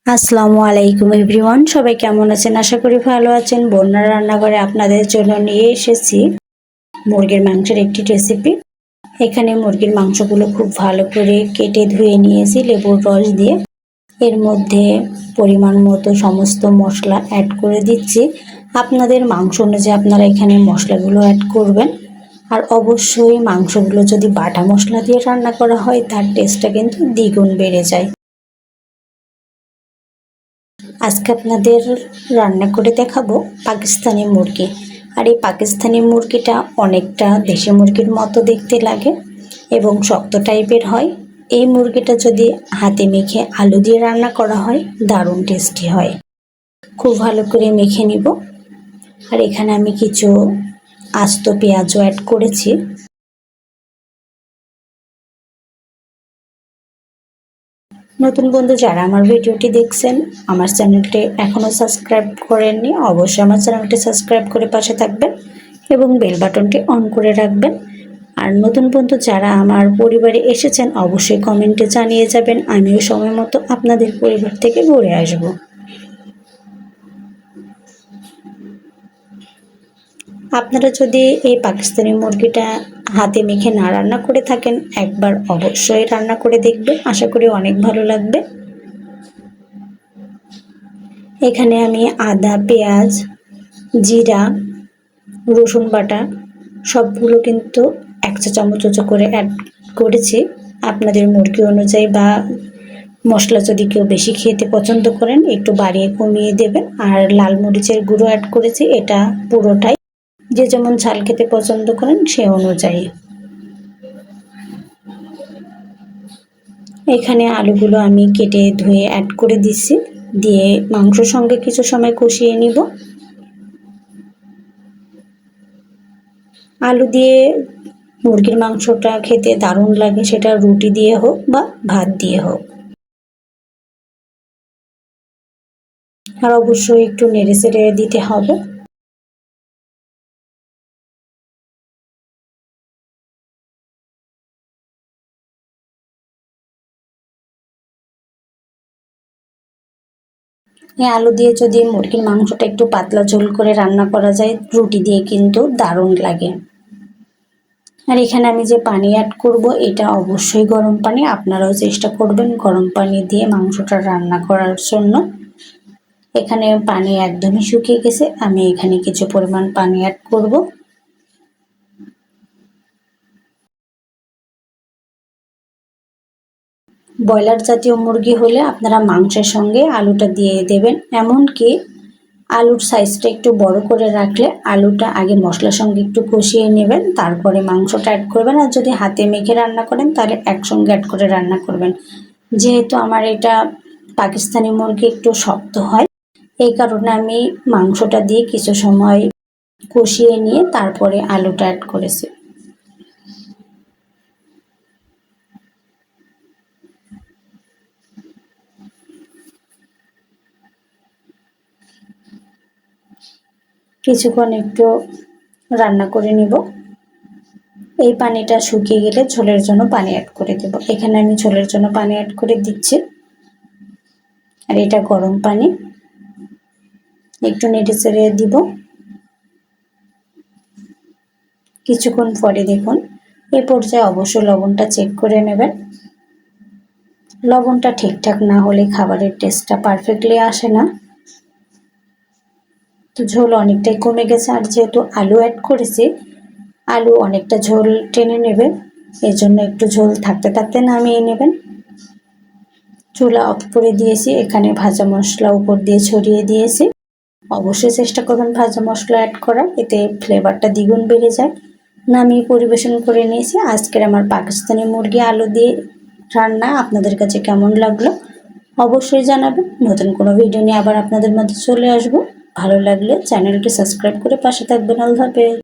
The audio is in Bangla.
আসসালামু আলাইকুম এভরিওয়ান, সবাই কেমন আছেন? আশা করি ভালো আছেন। বন্যার রান্নাঘরে আপনাদের জন্য নিয়ে এসেছি মুরগির মাংসের একটি রেসিপি। এখানে মুরগির মাংসগুলো খুব ভালো করে কেটে ধুয়ে নিয়েছি লেবুর রস দিয়ে। এর মধ্যে পরিমাণ মতো সমস্ত মশলা অ্যাড করে দিচ্ছি। আপনাদের মাংস অনুযায়ী আপনারা এখানে মশলাগুলো অ্যাড করবেন। আর অবশ্যই মাংসগুলো যদি বাটা মশলা দিয়ে রান্না করা হয় তার টেস্টটা কিন্তু দ্বিগুণ বেড়ে যায়। আজকে আপনাদের রান্না করে দেখাবো পাকিস্তানি মুরগি। আর এই পাকিস্তানি মুরগিটা অনেকটা দেশি মুরগির মতো দেখতে লাগে এবং শক্ত টাইপের হয়। এই মুরগিটা যদি হাতে মেখে আলু দিয়ে রান্না করা হয় দারুণ টেস্টি হয়। খুব ভালো করে মেখে নিব। আর এখানে আমি কিছু আস্ত পেঁয়াজও অ্যাড করেছি। নতুন বন্ধু যারা আমার ভিডিওটি দেখছেন, আমার চ্যানেলটি এখনও সাবস্ক্রাইব করেননি, অবশ্যই আমার চ্যানেলটি সাবস্ক্রাইব করে পাশে থাকবেন এবং বেল বাটনটি অন করে রাখবেন। আর নতুন বন্ধু যারা আমার পরিবারে এসেছেন অবশ্যই কমেন্টে জানিয়ে যাবেন, আমিও সময় মতো আপনাদের পরিবার থেকে ঘুরে আসব। আপনারা যদি এই পাকিস্তানি মুরগিটা হাতে মেখে না রান্না করে থাকেন একবার অবশ্যই রান্না করে দেখবেন, আশা করি অনেক ভালো লাগবে। এখানে আমি আদা, পেঁয়াজ, জিরা, রসুন বাটা সবগুলো কিন্তু 1 চা চামচ করে অ্যাড করেছি। আপনাদের মুরগি অনুযায়ী বা মশলা যদি কেউ বেশি খেতে পছন্দ করেন একটু বাড়িয়ে কমিয়ে দেবেন। আর লাল মরিচের গুঁড়ো অ্যাড করেছি, এটা পুরোটাই যে যেমন ঝাল খেতে পছন্দ করেন সে অনুযায়ী। এখানে আলুগুলো আমি কেটে ধুয়ে অ্যাড করে দিচ্ছি, দিয়ে মাংসর সঙ্গে কিছু সময় কষিয়ে নিব। আলু দিয়ে মুরগির মাংসটা খেতে দারুণ লাগে, সেটা রুটি দিয়ে হোক বা ভাত দিয়ে হোক। আর অবশ্যই একটু নেড়ে চেড়ে দিতে হবে। এই আলু দিয়ে যদি মুরগির মাংসটা একটু পাতলা ঝোল করে রান্না করা যায় রুটি দিয়ে কিন্তু দারুণ লাগে। আর এখানে আমি যে পানি অ্যাড করব এটা অবশ্যই গরম পানি, আপনারাও চেষ্টা করবেন গরম পানি দিয়ে মাংসটা রান্না করার জন্য। এখানে পানি একদমই শুকিয়ে গেছে, আমি এখানে কিছু পরিমাণ পানি অ্যাড করব। ব্রয়লার জাতীয় মুরগি হলে আপনারা মাংসের সঙ্গে আলুটা দিয়ে দেবেন, এমনকি আলুর সাইজটা একটু বড় করে রাখলে আলুটা আগে মশলার সঙ্গে একটু কষিয়ে নেবেন, তারপরে মাংসটা অ্যাড করবেন। আর যদি হাতে মেখে রান্না করেন তাহলে একসঙ্গে অ্যাড করে রান্না করবেন। যেহেতু আমার এটা পাকিস্তানি মুরগি একটু শক্ত হয়, এই কারণে আমি মাংসটা দিয়ে কিছু সময় কষিয়ে নিয়ে তারপরে আলুটা অ্যাড করেছি। কিছুক্ষণ একটু রান্না করে নিব। এই পানিটা শুকিয়ে গেলে ঝোলের জন্য পানি অ্যাড করে দেব। এখানে আমি ঝোলের জন্য পানি অ্যাড করে দিচ্ছি। আর এটা গরম পানি, একটু নেড়ে চেড়ে দিব। কিছুক্ষণ পরে দেখুন এই পর্যায়ে অবশ্যই লবণটা চেক করে নেবেন। লবণটা ঠিকঠাক না হলে খাবারের টেস্টটা পারফেক্টলি আসে না। তো ঝোল অনেকটাই কমে গেছে, আর যেহেতু আলু অ্যাড করেছি আলু অনেকটা ঝোল টেনে নেবে, এই জন্য একটু ঝোল থাকতে থাকতে নামিয়ে নেবেন। চুলা অফ করে দিয়েছি, এখানে ভাজা মশলা উপর দিয়ে ছড়িয়ে দিয়েছি। অবশ্যই চেষ্টা করবেন ভাজা মশলা অ্যাড করার, এতে ফ্লেভারটা দ্বিগুণ বেড়ে যায়। নামিয়ে পরিবেশন করে নিয়েছি আজকের আমার পাকিস্তানি মুরগি আলু দিয়ে রান্না। আপনাদের কাছে কেমন লাগলো অবশ্যই জানাবেন। নতুন কোনো ভিডিও নিয়ে আবার আপনাদের মধ্যে চলে আসবো। ভালো লাগলে চ্যানেলটি সাবস্ক্রাইব করে পাশে থাকবেন। আল্লাহ হাফেজ।